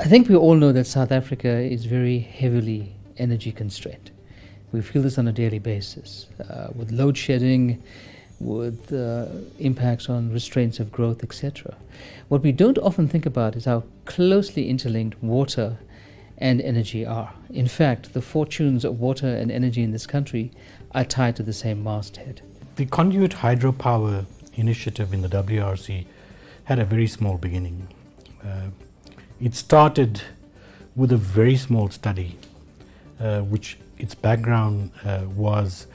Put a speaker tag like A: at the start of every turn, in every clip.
A: I think we all know that South Africa is very heavily energy constrained. We feel this on a daily basis, with load shedding, with impacts on restraints of growth, etc. What we don't often think about is how closely interlinked water and energy are. In fact, the fortunes of water and energy in this country are tied to the same masthead.
B: The conduit hydropower initiative in the WRC had a very small beginning. It started with a very small study, which its background was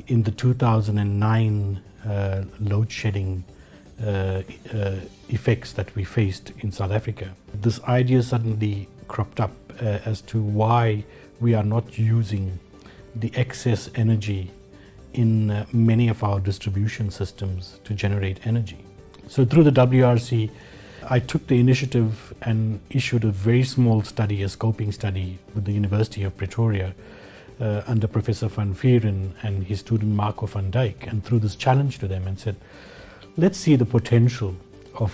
B: in the 2009 load shedding effects that we faced in South Africa. This idea suddenly cropped up as to why we are not using the excess energy in many of our distribution systems to generate energy. So through the WRC, I took the initiative and issued a very small study, a scoping study with the University of Pretoria under Professor van Vieren and his student Marco van Dijk, and threw this challenge to them and said, let's see the potential of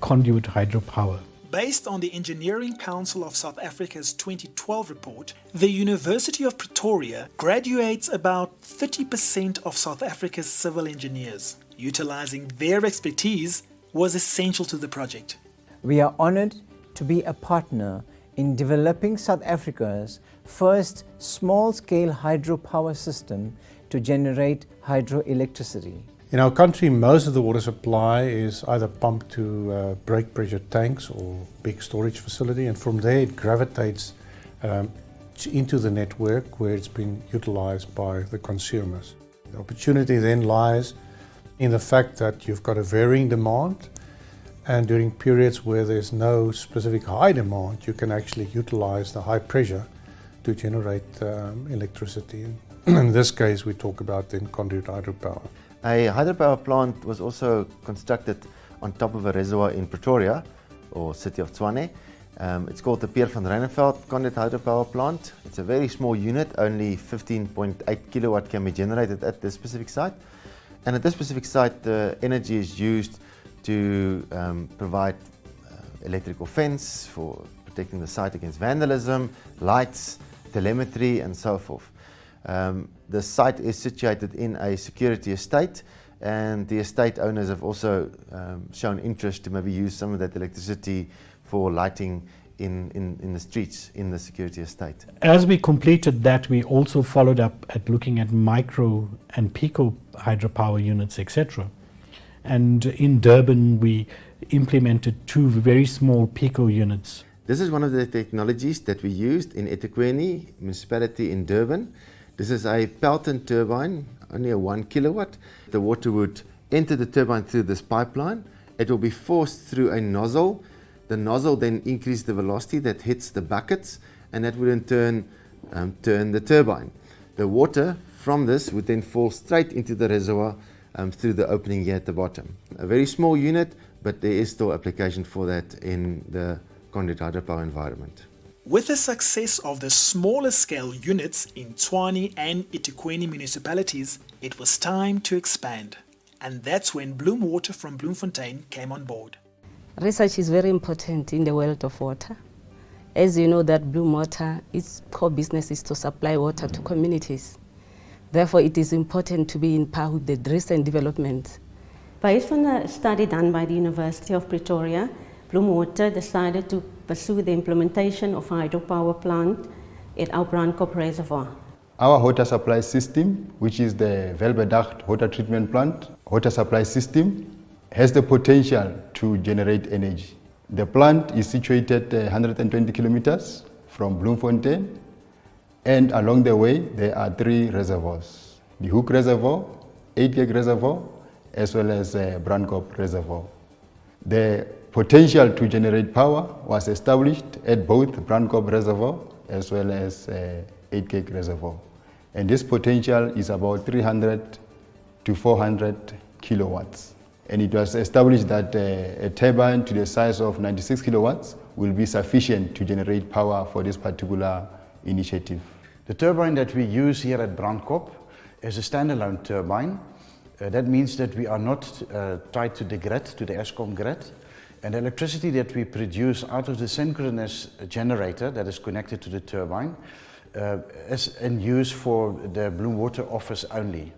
B: conduit hydropower.
C: Based on the Engineering Council of South Africa's 2012 report, the University of Pretoria graduates about 30% of South Africa's civil engineers. Utilizing their expertise was essential to the project.
D: We are honored to be a partner in developing South Africa's first small-scale hydropower system to generate hydroelectricity.
E: In our country, most of the water supply is either pumped to break pressure tanks or big storage facility, and from there it gravitates into the network where it's been utilized by the consumers. The opportunity then lies in the fact that you've got a varying demand, and during periods where there's no specific high demand, you can actually utilize the high pressure to generate electricity. In this case, we talk about then conduit hydropower.
F: A hydropower plant was also constructed on top of a reservoir in Pretoria, or city of Tshwane. It's called the Pierre van Ryneveld conduit hydropower plant. It's a very small unit, only 15.8 kilowatt can be generated at this specific site. And at this specific site, the energy is used to provide electrical fence for protecting the site against vandalism, lights, telemetry, and so forth. The site is situated in a security estate, and the estate owners have also shown interest to maybe use some of that electricity for lighting in the streets in the security estate.
B: As we completed that, we also followed up at looking at micro and pico hydropower units, etc. And in Durban, we implemented 2 very small pico units.
F: This is one of the technologies that we used in eThekwini municipality in Durban. This is a Pelton turbine, only a 1 kilowatt. The water would enter the turbine through this pipeline. It will be forced through a nozzle. The nozzle then increases the velocity that hits the buckets, and that would in turn turn the turbine. The water from this would then fall straight into the reservoir through the opening here at the bottom. A very small unit, but there is still application for that in the conduit hydropower environment.
C: With the success of the smaller scale units in Tshwane and eThekwini municipalities, it was time to expand. And that's when Bloem Water from Bloemfontein came on board.
G: Research is very important in the world of water. As you know that Bloem Water, its core business is to supply water to communities. Therefore, it is important to be in par with the recent developments.
H: Based on a study done by the University of Pretoria, Bloem Water decided to pursue the implementation of a hydropower plant at our Brandkop Reservoir.
I: Our water supply system, which is the Welbedacht water treatment plant, water supply system, has the potential to generate energy. The plant is situated 120 kilometers from Bloemfontein, and along the way there are 3 reservoirs: the Hoek Reservoir, 8-Gig Reservoir, as well as Brandkop Reservoir. The potential to generate power was established at both Brandkop Reservoir as well as 8-Gig Reservoir. And this potential is about 300 to 400 kilowatts. And it was established that a turbine to the size of 96 kilowatts will be sufficient to generate power for this particular initiative.
J: The turbine that we use here at Brandkop is a standalone turbine. That means that we are not tied to the grid, to the Eskom grid. And the electricity that we produce out of the synchronous generator that is connected to the turbine is in use for the Bloem Water office only.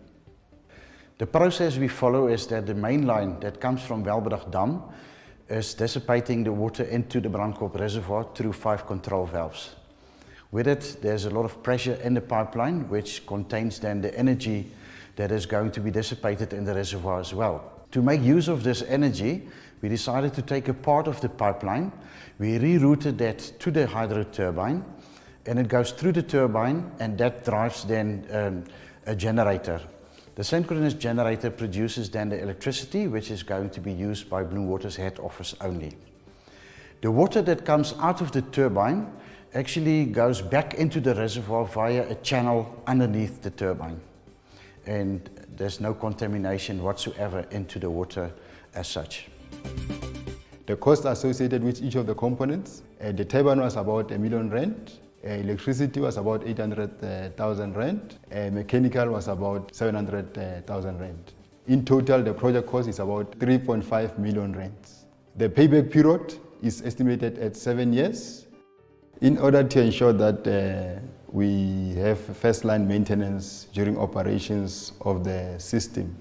J: The process we follow is that the main line that comes from Welbedag Dam is dissipating the water into the Brandkop reservoir through 5 control valves. With it, there's a lot of pressure in the pipeline, which contains then the energy that is going to be dissipated in the reservoir as well. To make use of this energy, we decided to take a part of the pipeline, we rerouted that to the hydro turbine, and it goes through the turbine, and that drives then a generator. The synchronous generator produces then the electricity, which is going to be used by Bloem Water's head office only. The water that comes out of the turbine actually goes back into the reservoir via a channel underneath the turbine. And there's no contamination whatsoever into the water as such.
I: The cost associated with each of the components, the turbine was about R1 million, electricity was about 800,000 rand, mechanical was about 700,000 rand. In total, the project cost is about 3.5 million rands. The payback period is estimated at 7 years. In order to ensure that we have first-line maintenance during operations of the system,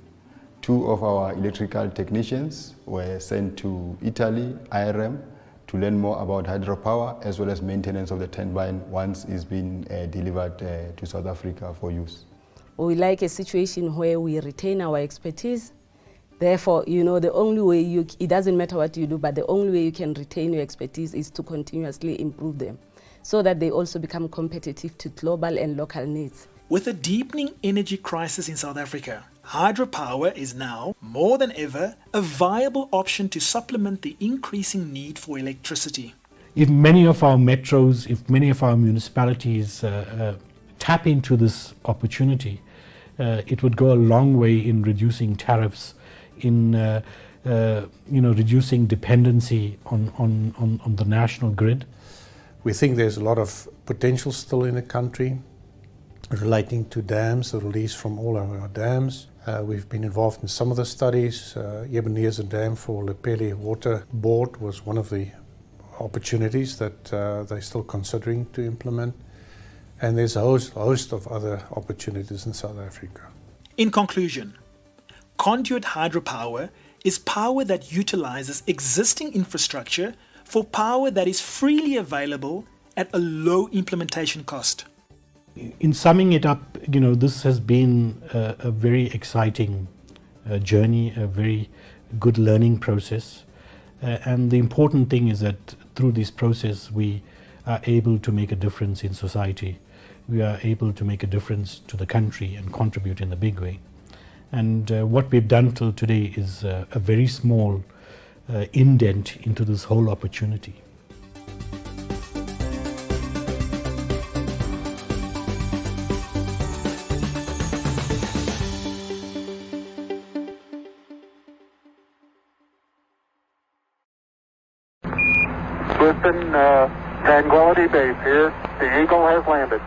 I: 2 of our electrical technicians were sent to Italy, IRM, to learn more about hydropower as well as maintenance of the turbine once it's been delivered to South Africa for use.
G: We like a situation where we retain our expertise. Therefore, you know, the only way it doesn't matter what you do, but the only way you can retain your expertise is to continuously improve them so that they also become competitive to global and local needs.
C: With a deepening energy crisis in South Africa, hydropower is now, more than ever, a viable option to supplement the increasing need for electricity.
B: If many of our metros, if many of our municipalities tap into this opportunity, it would go a long way in reducing tariffs, in reducing dependency on the national grid.
E: We think there's a lot of potential still in the country relating to dams, the release from all of our dams. We've been involved in some of the studies. Ebenezer Dam for Lepelle Water Board was one of the opportunities that they're still considering to implement. And there's a host of other opportunities in South Africa.
C: In conclusion, conduit hydropower is power that utilizes existing infrastructure for power that is freely available at a low implementation cost.
B: In summing it up, this has been a very exciting journey, a very good learning process. And the important thing is that through this process, we are able to make a difference in society. We are able to make a difference to the country and contribute in a big way. And what we've done till today is a very small indent into this whole opportunity.
K: Tranquility Base here. The Eagle has landed.